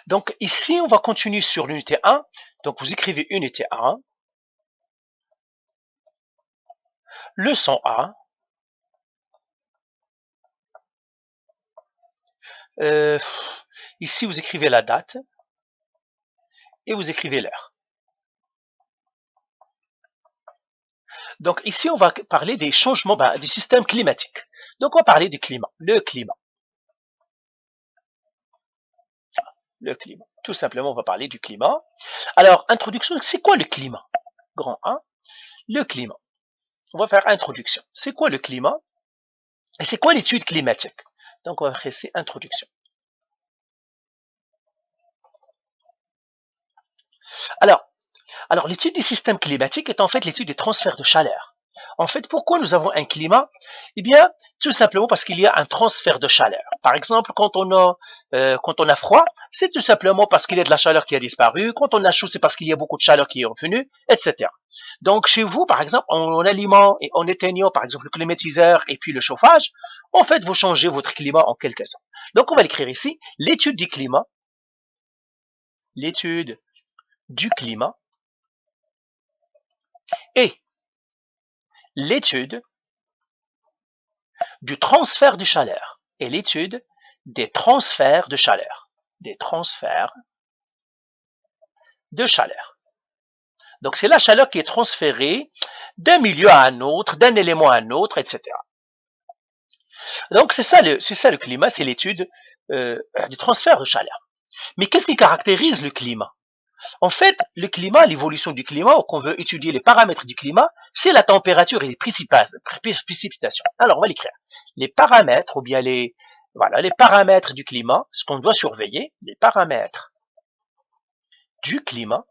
Donc ici, on va continuer sur l'unité 1. Donc vous écrivez unité 1, leçon 1. Ici, vous écrivez la date et vous écrivez l'heure. Donc ici, on va parler des changements du système climatique. Donc on va parler du climat, le climat. Le climat. Tout simplement, on va parler du climat. Alors, introduction, c'est quoi le climat? Grand 1, le climat. On va faire introduction. C'est quoi le climat? Et c'est quoi l'étude climatique? Donc, on va faire ici introduction. Alors l'étude des systèmes climatiques est en fait l'étude des transferts de chaleur. En fait, pourquoi nous avons un climat? Eh bien, tout simplement parce qu'il y a un transfert de chaleur. Par exemple, quand on a froid, c'est tout simplement parce qu'il y a de la chaleur qui a disparu. Quand on a chaud, c'est parce qu'il y a beaucoup de chaleur qui est revenue, etc. Donc, chez vous, par exemple, en allumant et en éteignant, par exemple, le climatiseur et puis le chauffage, en fait, vous changez votre climat en quelque sorte. Donc, on va l'écrire ici, l'étude du climat, l'étude du climat, et l'étude du transfert de chaleur et l'étude des transferts de chaleur. Des transferts de chaleur. Donc, c'est la chaleur qui est transférée d'un milieu à un autre, d'un élément à un autre, etc. Donc, c'est ça le climat, c'est l'étude du transfert de chaleur. Mais qu'est-ce qui caractérise le climat? En fait, le climat, l'évolution du climat, ou qu'on veut étudier les paramètres du climat, c'est la température et les précipitations. Alors, on va l'écrire. Les paramètres, ou bien les paramètres du climat, ce qu'on doit surveiller, les paramètres du climat,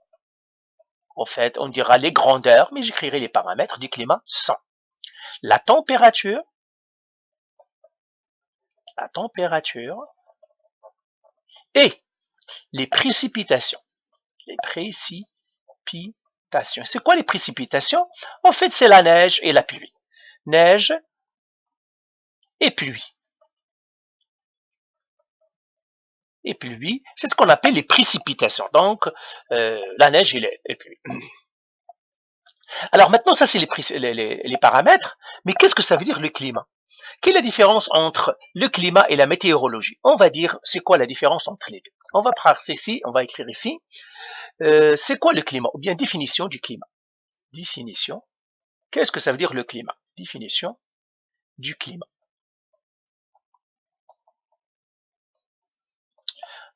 en fait, on dira les grandeurs, mais j'écrirai les paramètres du climat sont la température et les précipitations. Les précipitations. C'est quoi les précipitations? En fait, c'est la neige et la pluie. Neige et pluie. Et pluie, c'est ce qu'on appelle les précipitations. Donc, la neige et les pluies. Alors maintenant, ça c'est les paramètres, mais qu'est-ce que ça veut dire le climat? Quelle est la différence entre le climat et la météorologie? On va dire, c'est quoi la différence entre les deux? On va écrire ici, c'est quoi le climat? Ou bien définition du climat. Définition. Qu'est-ce que ça veut dire le climat? Définition du climat.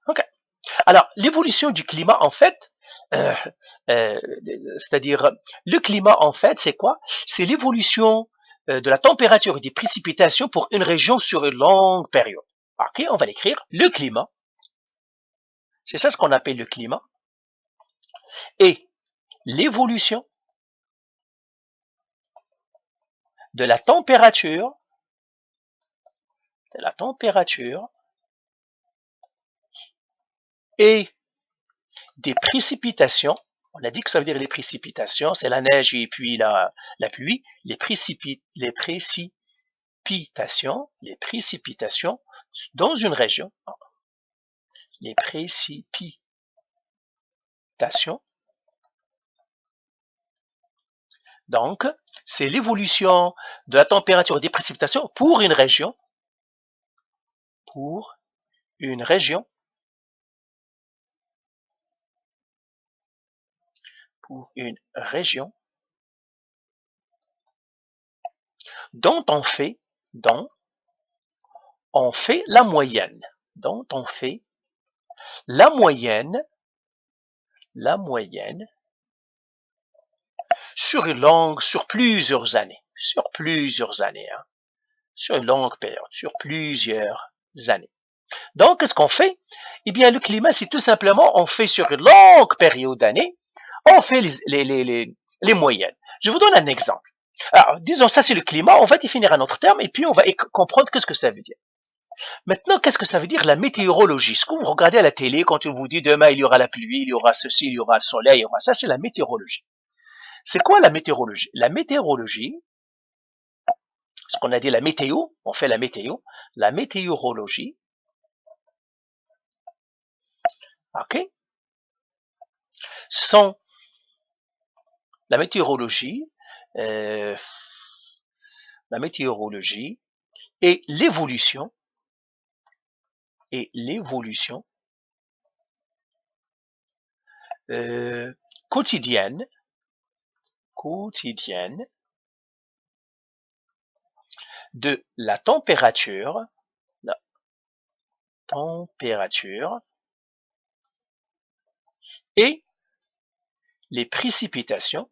Ok. Alors, l'évolution du climat, en fait, c'est-à-dire, le climat, en fait, c'est quoi? C'est l'évolution de la température et des précipitations pour une région sur une longue période. Ok, on va l'écrire. Le climat, c'est ça ce qu'on appelle le climat, et l'évolution de la température et des précipitations. On a dit que ça veut dire les précipitations, c'est la neige et puis la pluie. Les précipitations dans une région. Les précipitations. Donc, c'est l'évolution de la température des précipitations pour une région. Pour une région. Pour une région. Dont on fait la moyenne. Dont on fait la moyenne sur plusieurs années, hein, sur une longue période, sur plusieurs années. Donc, qu'est-ce qu'on fait? Eh bien, le climat, c'est tout simplement, on fait sur une longue période d'années, on fait les moyennes. Je vous donne un exemple. Alors, disons, ça c'est le climat, on va définir un autre terme, et puis on va comprendre qu'est-ce que ça veut dire. Maintenant, qu'est-ce que ça veut dire la météorologie? Ce que vous regardez à la télé quand on vous dit demain il y aura la pluie, il y aura ceci, il y aura le soleil, il y aura ça, c'est la météorologie. C'est quoi la météorologie? La météorologie, ce qu'on a dit la météo, on fait la météo. La météorologie, OK? Sont la météorologie, euh, la météorologie et l'évolution euh, quotidienne de la température et les précipitations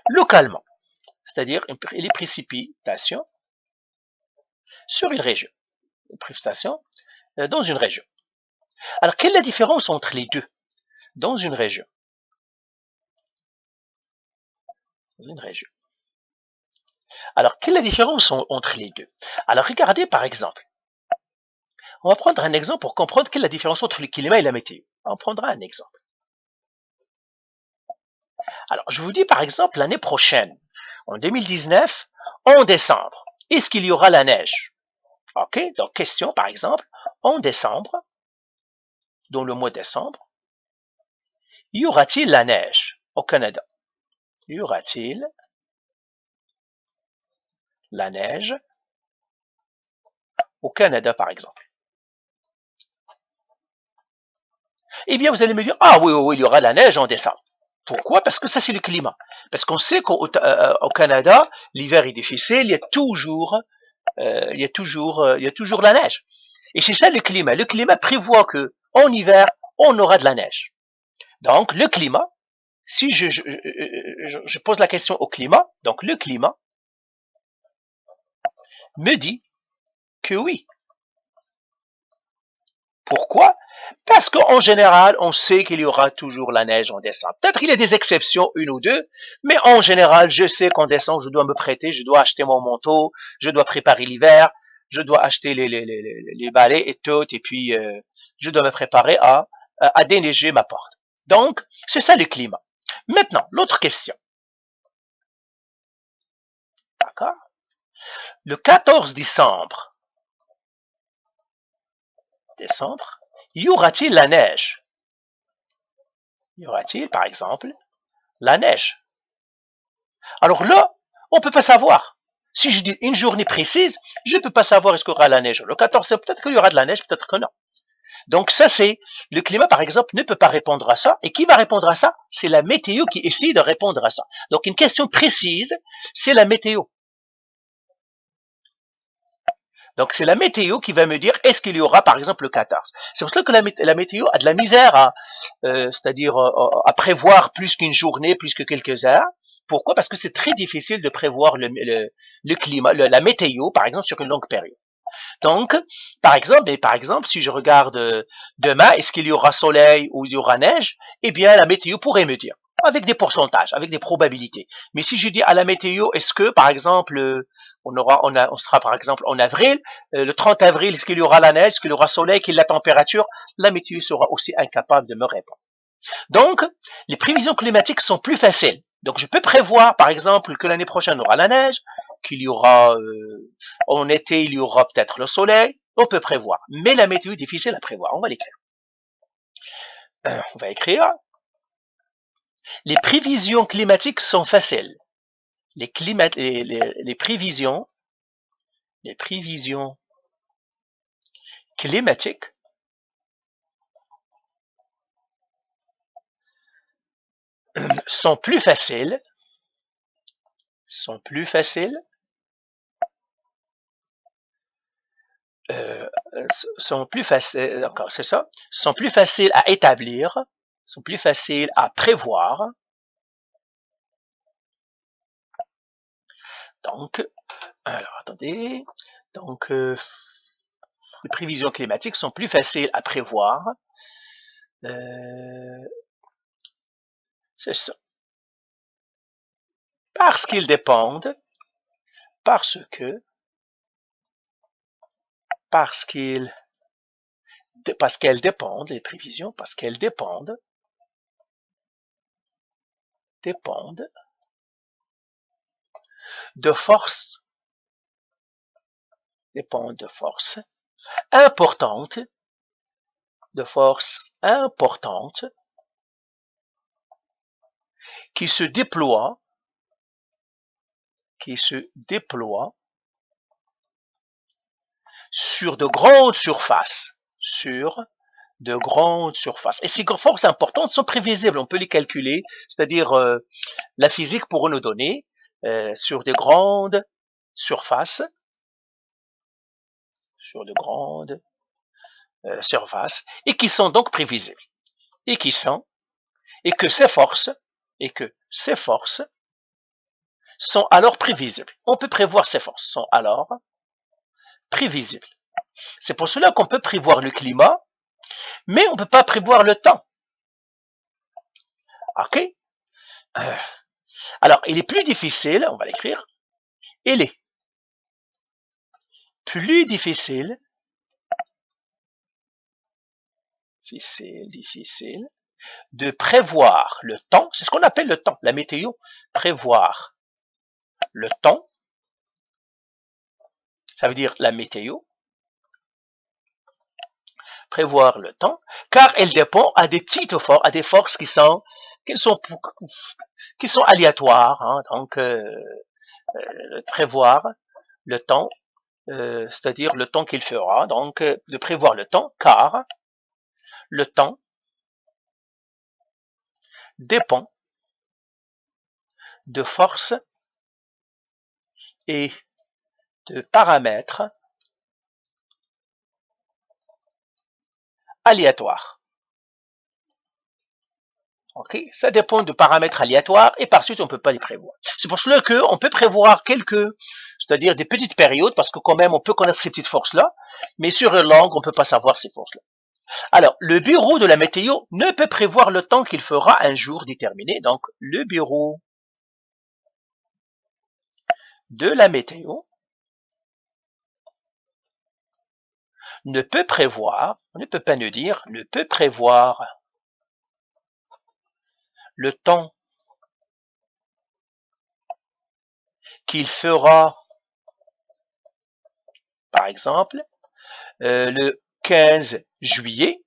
localement, c'est-à-dire les précipitations sur une région, les précipitations dans une région. Alors, quelle est la différence entre les deux dans une région? Alors, quelle est la différence entre les deux? Alors, regardez par exemple. On va prendre un exemple pour comprendre quelle est la différence entre le climat et la météo. On prendra un exemple. Alors, je vous dis par exemple l'année prochaine, en 2019, en décembre, est-ce qu'il y aura la neige? OK, donc question par exemple, en décembre, dans le mois de décembre, y aura-t-il la neige au Canada? Y aura-t-il la neige au Canada par exemple? Eh bien, vous allez me dire, ah oui, oui, il y aura la neige en décembre. Pourquoi? Parce que ça, c'est le climat. Parce qu'on sait qu'au Canada, l'hiver est difficile, il y a toujours la neige. Et c'est ça le climat. Le climat prévoit que en hiver, on aura de la neige. Donc, le climat, si je pose la question au climat, donc le climat me dit que oui. Pourquoi? Parce qu'en général, on sait qu'il y aura toujours la neige en décembre. Peut-être qu'il y a des exceptions, une ou deux, mais en général, je sais qu'en décembre, je dois me prêter, je dois acheter mon manteau, je dois préparer l'hiver, je dois acheter les balais et tout, et puis je dois me préparer à déneiger ma porte. Donc, c'est ça le climat. Maintenant, l'autre question. D'accord? Le 14 décembre, y aura-t-il la neige? Y aura-t-il, par exemple, la neige? Alors là, on ne peut pas savoir. Si je dis une journée précise, je ne peux pas savoir est-ce qu'il y aura la neige. Le 14, peut-être qu'il y aura de la neige, peut-être que non. Donc ça, c'est le climat, par exemple, ne peut pas répondre à ça. Et qui va répondre à ça? C'est la météo qui essaie de répondre à ça. Donc une question précise, c'est la météo. Donc c'est la météo qui va me dire est-ce qu'il y aura par exemple le 14. C'est pour cela que la météo a de la misère c'est-à-dire à prévoir plus qu'une journée, plus que quelques heures. Pourquoi? Parce que c'est très difficile de prévoir le climat, la météo par exemple sur une longue période. Donc, par exemple, si je regarde demain, est-ce qu'il y aura soleil ou il y aura neige? Eh bien, la météo pourrait me dire, avec des pourcentages, avec des probabilités. Mais si je dis à la météo, est-ce que, par exemple, on sera par exemple en avril, le 30 avril, est-ce qu'il y aura la neige, est-ce qu'il y aura soleil, quelle est la température? La météo sera aussi incapable de me répondre. Donc, les prévisions climatiques sont plus faciles. Donc, je peux prévoir, par exemple, que l'année prochaine, on aura la neige, qu'il y aura, en été, il y aura peut-être le soleil. On peut prévoir. Mais la météo est difficile à prévoir. On va l'écrire. On va écrire. Les prévisions climatiques sont faciles. Les prévisions climatiques sont plus faciles sont plus faciles à établir, sont plus faciles à prévoir. Donc, alors attendez, donc les prévisions climatiques sont plus faciles à prévoir. C'est ça. Parce qu'elles dépendent les prévisions, parce qu'elles dépendent de forces importantes de force importante qui se déploie sur de grandes surfaces, Et ces forces importantes sont prévisibles, on peut les calculer, c'est-à-dire la physique pourra nous donner sur de grandes surfaces, et qui sont donc prévisibles, et que ces forces sont alors prévisibles. On peut prévoir ces forces, sont alors prévisibles. C'est pour cela qu'on peut prévoir le climat, mais on ne peut pas prévoir le temps. OK? Alors, il est plus difficile, on va l'écrire, il est plus difficile de prévoir le temps, c'est ce qu'on appelle le temps, la météo, prévoir le temps, ça veut dire la météo, prévoir le temps, car elle dépend à des petites forces, à des forces qui sont aléatoires, hein, donc prévoir le temps, c'est-à-dire le temps qu'il fera, donc de prévoir le temps, car le temps dépend de forces et de paramètres aléatoires. Ok, ça dépend de paramètres aléatoires et par suite on ne peut pas les prévoir. C'est pour cela qu'on peut prévoir c'est-à-dire des petites périodes, parce que quand même on peut connaître ces petites forces-là, mais sur une langue on ne peut pas savoir ces forces-là. Alors, le bureau de la météo ne peut prévoir le temps qu'il fera un jour déterminé. Donc, le bureau de la météo ne peut prévoir le temps qu'il fera, par exemple, le 15 juillet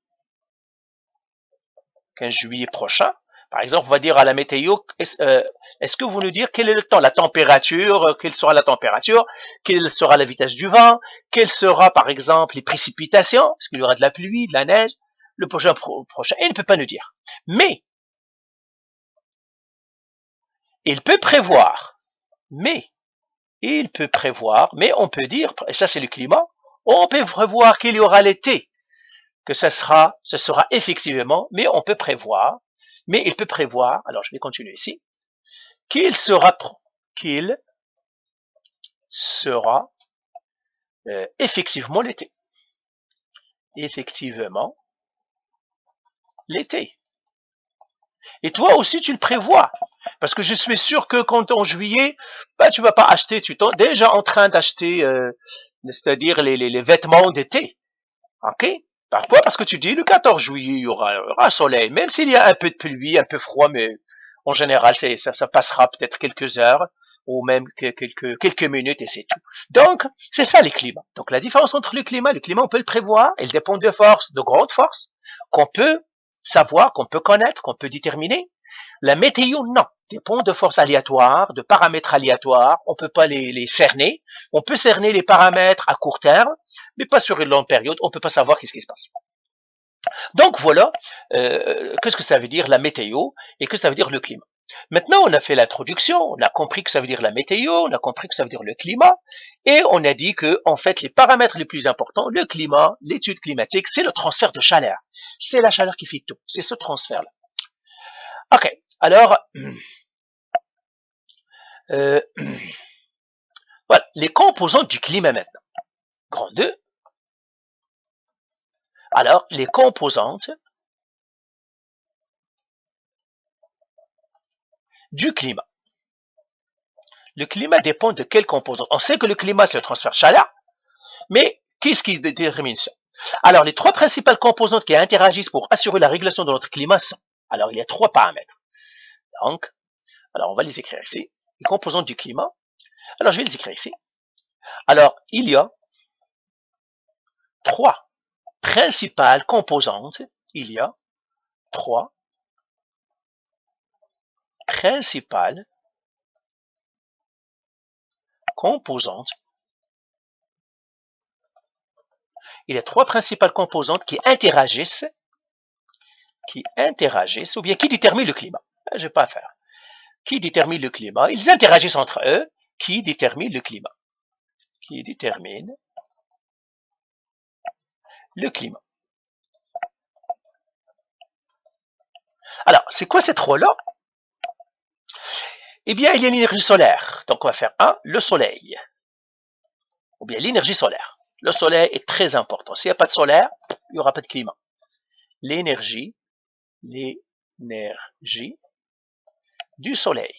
prochain. Par exemple, on va dire à la météo, est-ce que vous nous dire quel est le temps, la température, quelle sera la température, quelle sera la vitesse du vent, quelle sera par exemple les précipitations, est-ce qu'il y aura de la pluie, de la neige, le prochain, il ne peut pas nous dire. Mais, il peut prévoir, mais on peut dire, et ça c'est le climat, on peut prévoir qu'il y aura l'été, que ce sera effectivement, mais on peut prévoir, mais il peut prévoir, alors je vais continuer ici, qu'il sera effectivement l'été. Effectivement l'été. Et toi aussi tu le prévois, parce que je suis sûr que quand en juillet, tu vas pas acheter, tu es déjà en train d'acheter, c'est-à-dire les vêtements d'été. Ok? Pourquoi? Parce que tu dis le 14 juillet, il y aura soleil, même s'il y a un peu de pluie, un peu froid, mais en général, ça passera peut-être quelques heures ou même quelques minutes et c'est tout. Donc, c'est ça les climats. Donc, la différence entre le climat, on peut le prévoir, il dépend de forces, de grandes forces, qu'on peut savoir, qu'on peut connaître, qu'on peut déterminer. La météo, non, dépend de forces aléatoires, de paramètres aléatoires, on peut pas les cerner. On peut cerner les paramètres à court terme, mais pas sur une longue période, on peut pas savoir qu'est-ce qui se passe. Donc voilà, qu'est-ce que ça veut dire la météo et que ça veut dire le climat. Maintenant, on a fait l'introduction, on a compris que ça veut dire la météo, on a compris que ça veut dire le climat, et on a dit que, en fait, les paramètres les plus importants, le climat, l'étude climatique, c'est le transfert de chaleur. C'est la chaleur qui fait tout, c'est ce transfert-là. Ok, alors, voilà, les composantes du climat maintenant. Grand 2. Alors, les composantes du climat. Le climat dépend de quelles composantes. On sait que le climat, c'est le transfert de chaleur, mais qu'est-ce qui détermine ça? Alors, les trois principales composantes qui interagissent pour assurer la régulation de notre climat sont, alors il y a trois paramètres. Donc, alors on va les écrire ici. Les composantes du climat. Alors, je vais les écrire ici. Alors, il y a trois principales composantes. Il y a 3 principales composantes. Il y a 3 principales composantes qui interagissent, ou bien qui déterminent le climat. Je vais pas faire. Qui détermine le climat? Ils interagissent entre eux. Qui détermine le climat? Qui détermine le climat? Alors, c'est quoi ces 3-là? Eh bien, il y a l'énergie solaire. Donc, on va faire 1, le soleil. Ou bien l'énergie solaire. Le soleil est très important. S'il n'y a pas de solaire, il n'y aura pas de climat. L'énergie du soleil.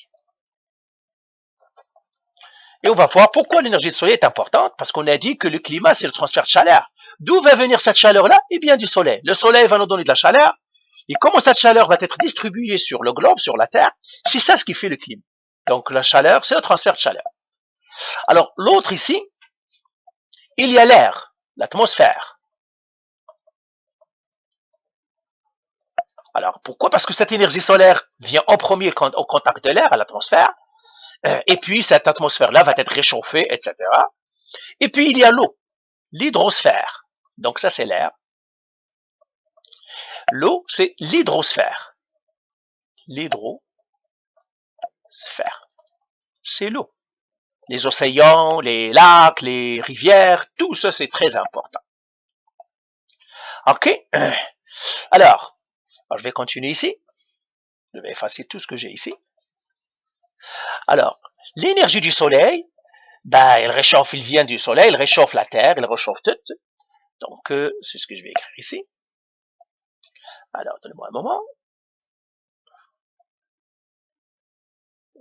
Et on va voir pourquoi l'énergie du soleil est importante, parce qu'on a dit que le climat, c'est le transfert de chaleur. D'où va venir cette chaleur-là? Eh bien, du soleil. Le soleil va nous donner de la chaleur, et comment cette chaleur va être distribuée sur le globe, sur la Terre, c'est ça ce qui fait le climat. Donc, la chaleur, c'est le transfert de chaleur. Alors, l'autre ici, il y a l'air, l'atmosphère. Alors, pourquoi? Parce que cette énergie solaire vient en premier au contact de l'air, à l'atmosphère, et puis cette atmosphère-là va être réchauffée, etc. Et puis, il y a l'eau, l'hydrosphère. Donc, ça, c'est l'air. L'eau, c'est l'hydrosphère. L'hydrosphère, c'est l'eau. Les océans, les lacs, les rivières, tout ça, c'est très important. OK? Alors, je vais continuer ici. Je vais effacer tout ce que j'ai ici. Alors, l'énergie du soleil, ben, elle réchauffe, il vient du soleil, elle réchauffe la terre, elle réchauffe tout. Donc, c'est ce que je vais écrire ici. Alors, donnez-moi un moment.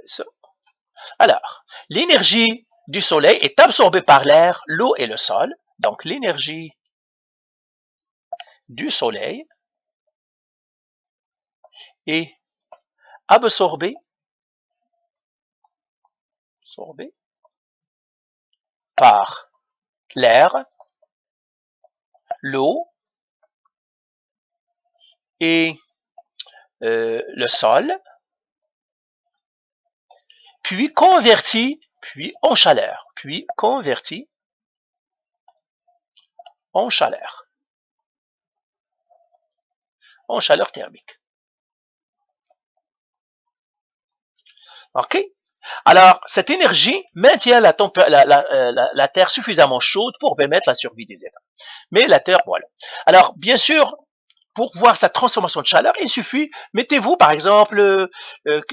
Ça. Alors, l'énergie du soleil est absorbée par l'air, l'eau et le sol. Donc, l'énergie du soleil est absorbée par l'air, l'eau et le sol, puis converti en chaleur, en chaleur thermique. OK? Alors, cette énergie maintient la Terre suffisamment chaude pour permettre la survie des êtres. Mais la Terre, voilà. Alors, bien sûr, pour voir sa transformation de chaleur, il suffit, mettez-vous par exemple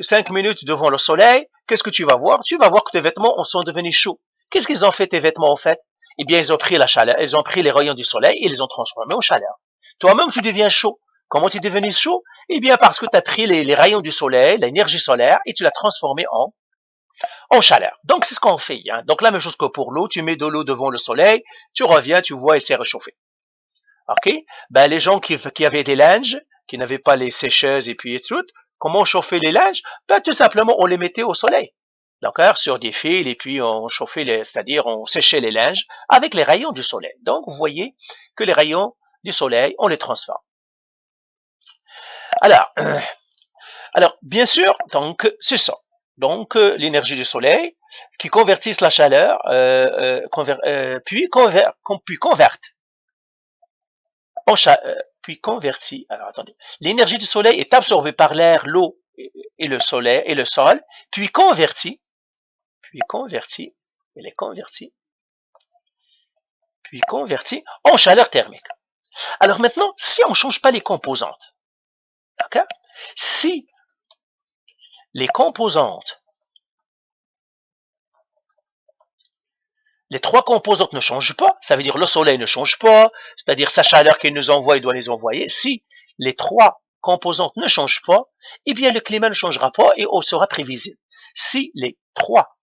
5 minutes devant le soleil, qu'est-ce que tu vas voir? Tu vas voir que tes vêtements sont devenus chauds. Qu'est-ce qu'ils ont fait tes vêtements en fait? Eh bien, ils ont pris la chaleur, ils ont pris les rayons du soleil et ils les ont transformés en chaleur. Toi-même, tu deviens chaud. Comment tu es devenu chaud? Eh bien, parce que tu as pris les rayons du soleil, l'énergie solaire, et tu l'as transformé en chaleur. Donc, c'est ce qu'on fait. Hein. Donc, la même chose que pour l'eau, tu mets de l'eau devant le soleil, tu reviens, tu vois, et c'est réchauffé. OK? Ben, les gens qui avaient des linges, qui n'avaient pas les sécheuses et puis tout, comment on chauffait les linges? Ben, tout simplement, on les mettait au soleil. D'accord? Sur des fils, et puis on chauffait, c'est-à-dire on séchait les linges avec les rayons du soleil. Donc, vous voyez que les rayons du soleil, on les transforme. Alors, bien sûr, donc, c'est ça. Donc, l'énergie du soleil qui convertisse la chaleur, puis convertit. Alors, attendez. L'énergie du soleil est absorbée par l'air, l'eau et le soleil et le sol, puis convertie en chaleur thermique. Alors maintenant, si on ne change pas les composantes, d'accord? Si les composantes, les 3 composantes ne changent pas, ça veut dire le soleil ne change pas, c'est-à-dire sa chaleur qu'il nous envoie, il doit les envoyer. Si les 3 composantes ne changent pas, eh bien le climat ne changera pas et on sera prévisible. Si les 3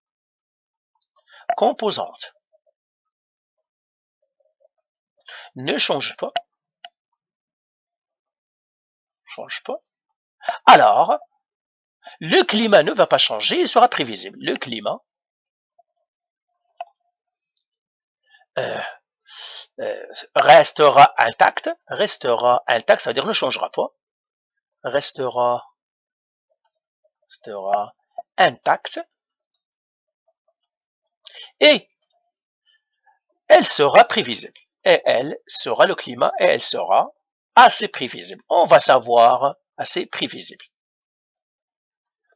composantes ne changent pas, alors le climat ne va pas changer, il sera prévisible. Le climat restera intact, ça veut dire ne changera pas, restera intact, et elle sera prévisible. Et elle sera le climat, et elle sera assez prévisible. On va savoir assez prévisible.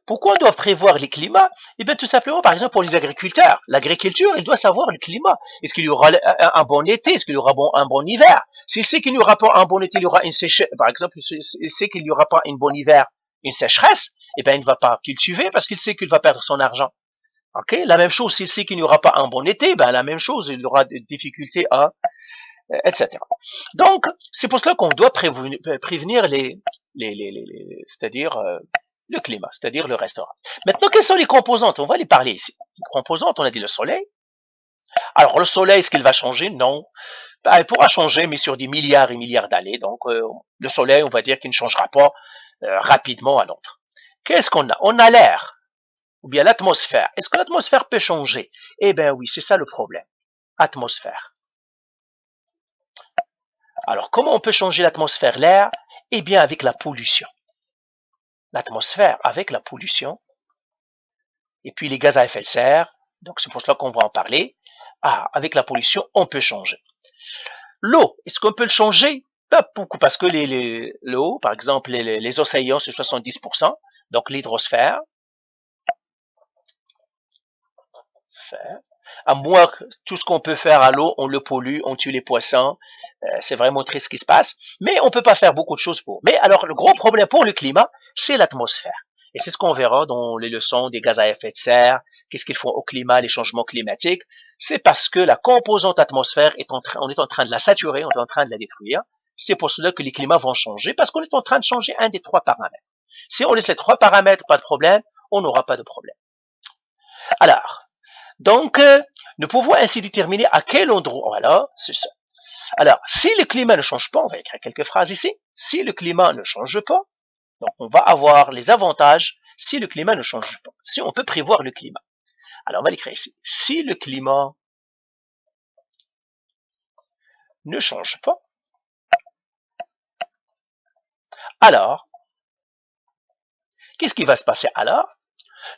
Pourquoi on doit prévoir les climats? Eh bien, tout simplement, par exemple, pour les agriculteurs. L'agriculture, il doit savoir le climat. Est-ce qu'il y aura un bon été? Est-ce qu'il y aura un bon hiver? S'il sait qu'il n'y aura pas un bon été, il y aura une sécheresse. Par exemple, il sait qu'il n'y aura pas un bon hiver, une sécheresse, eh bien, il ne va pas cultiver parce qu'il sait qu'il va perdre son argent. Ok? La même chose, s'il sait qu'il n'y aura pas un bon été, ben, la même chose, il aura des difficultés à, etc. Donc, c'est pour cela qu'on doit prévenir c'est-à-dire, le climat, c'est-à-dire le restaurant. Maintenant, quelles sont les composantes? On va les parler ici. Les composantes, on a dit le soleil. Alors, le soleil, est-ce qu'il va changer? Non. Ben, il pourra changer, mais sur des milliards et milliards d'années. Donc, le soleil, on va dire qu'il ne changera pas rapidement à l'autre. Qu'est-ce qu'on a? On a l'air, ou bien l'atmosphère. Est-ce que l'atmosphère peut changer? Eh bien oui, c'est ça le problème. Atmosphère. Alors, comment on peut changer l'atmosphère, l'air? Eh bien, avec la pollution. L'atmosphère avec la pollution, et puis les gaz à effet de serre, donc c'est pour cela qu'on va en parler. Ah, avec la pollution, on peut changer. L'eau, est-ce qu'on peut le changer? Pas beaucoup, parce que l'eau, par exemple, les océans, c'est 70%, donc l'hydrosphère, à moins que tout ce qu'on peut faire à l'eau, on le pollue, on tue les poissons, c'est vraiment triste ce qui se passe, mais on peut pas faire beaucoup de choses pour. Mais alors, le gros problème pour le climat, c'est l'atmosphère. Et c'est ce qu'on verra dans les leçons des gaz à effet de serre, qu'est-ce qu'ils font au climat, les changements climatiques. C'est parce que la composante atmosphère on est en train de la saturer, on est en train de la détruire. C'est pour cela que les climats vont changer, parce qu'on est en train de changer un des 3 paramètres. Si on laisse les 3 paramètres, pas de problème, on n'aura pas de problème. Alors, donc, nous pouvons ainsi déterminer à quel endroit, voilà, c'est ça. Alors, si le climat ne change pas, on va écrire quelques phrases ici. Si le climat ne change pas, donc on va avoir les avantages si le climat ne change pas. Si on peut prévoir le climat. Alors, on va l'écrire ici. Si le climat ne change pas, alors, qu'est-ce qui va se passer alors?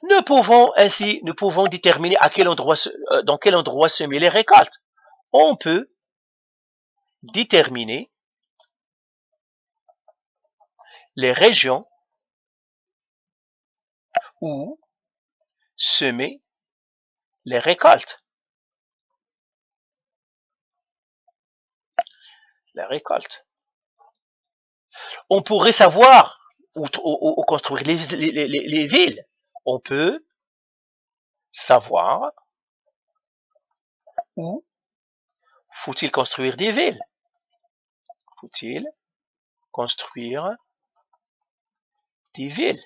Nous pouvons déterminer à quel endroit, dans quel endroit semer les récoltes. On peut déterminer les régions où semer les récoltes. Les récoltes. On pourrait savoir où construire les villes. On peut savoir où faut-il construire des villes. Faut-il construire des villes.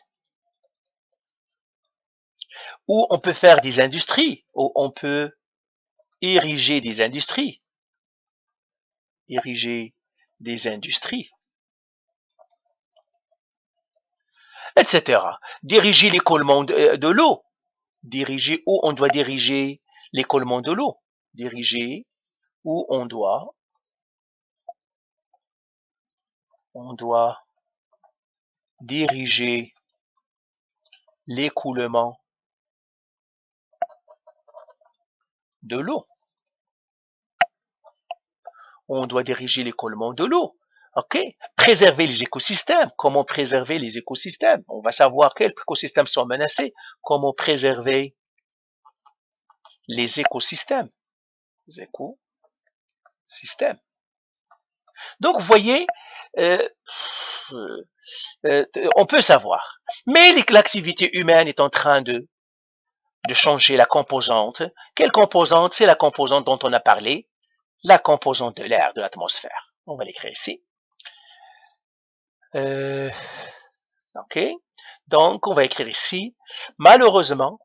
Où on peut faire des industries, où on peut ériger des industries. Ériger des industries. Etc. Diriger l'écoulement de l'eau. Diriger où on doit diriger l'écoulement de l'eau. Diriger où on doit diriger l'écoulement de l'eau. On doit diriger l'écoulement de l'eau. OK? Préserver les écosystèmes. Comment préserver les écosystèmes? On va savoir quels écosystèmes sont menacés. Comment préserver les écosystèmes? Les écosystèmes. Donc, vous voyez, on peut savoir. Mais l'activité humaine est en train de changer la composante. Quelle composante? C'est la composante dont on a parlé, la composante de l'air, de l'atmosphère. On va l'écrire ici. OK. Donc, on va écrire ici, malheureusement,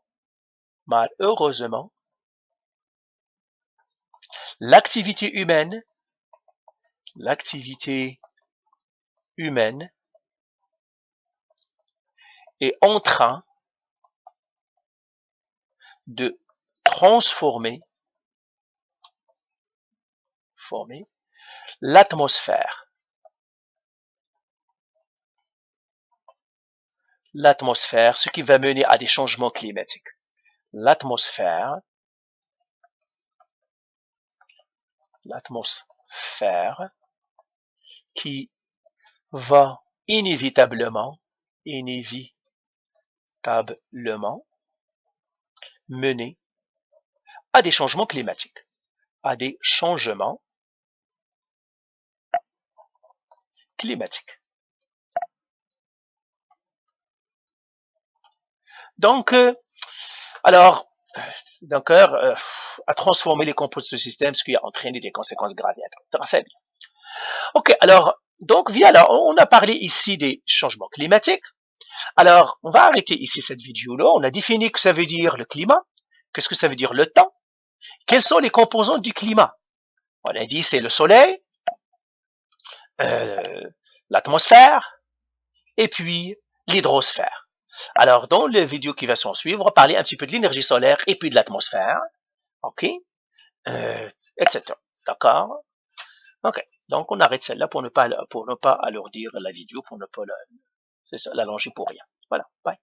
l'activité humaine est en train de transformer transformer l'atmosphère. L'atmosphère, ce qui va mener à des changements climatiques. L'atmosphère qui va inévitablement mener à des changements climatiques, à des changements climatiques. Donc, à transformer les composés de ce système, ce qui a entraîné des conséquences graves. Très bien. Ok, alors, donc, on a parlé ici des changements climatiques. Alors, on va arrêter ici cette vidéo-là. On a défini que ça veut dire le climat. Qu'est-ce que ça veut dire le temps? Quelles sont les composantes du climat? On a dit c'est le soleil, l'atmosphère, et puis l'hydrosphère. Alors, dans la vidéo qui va s'en suivre, on va parler un petit peu de l'énergie solaire et puis de l'atmosphère. OK? Etc. D'accord? OK. Donc, on arrête celle-là pour ne pas alourdir la vidéo, pour ne pas l'allonger pour rien. Voilà. Bye.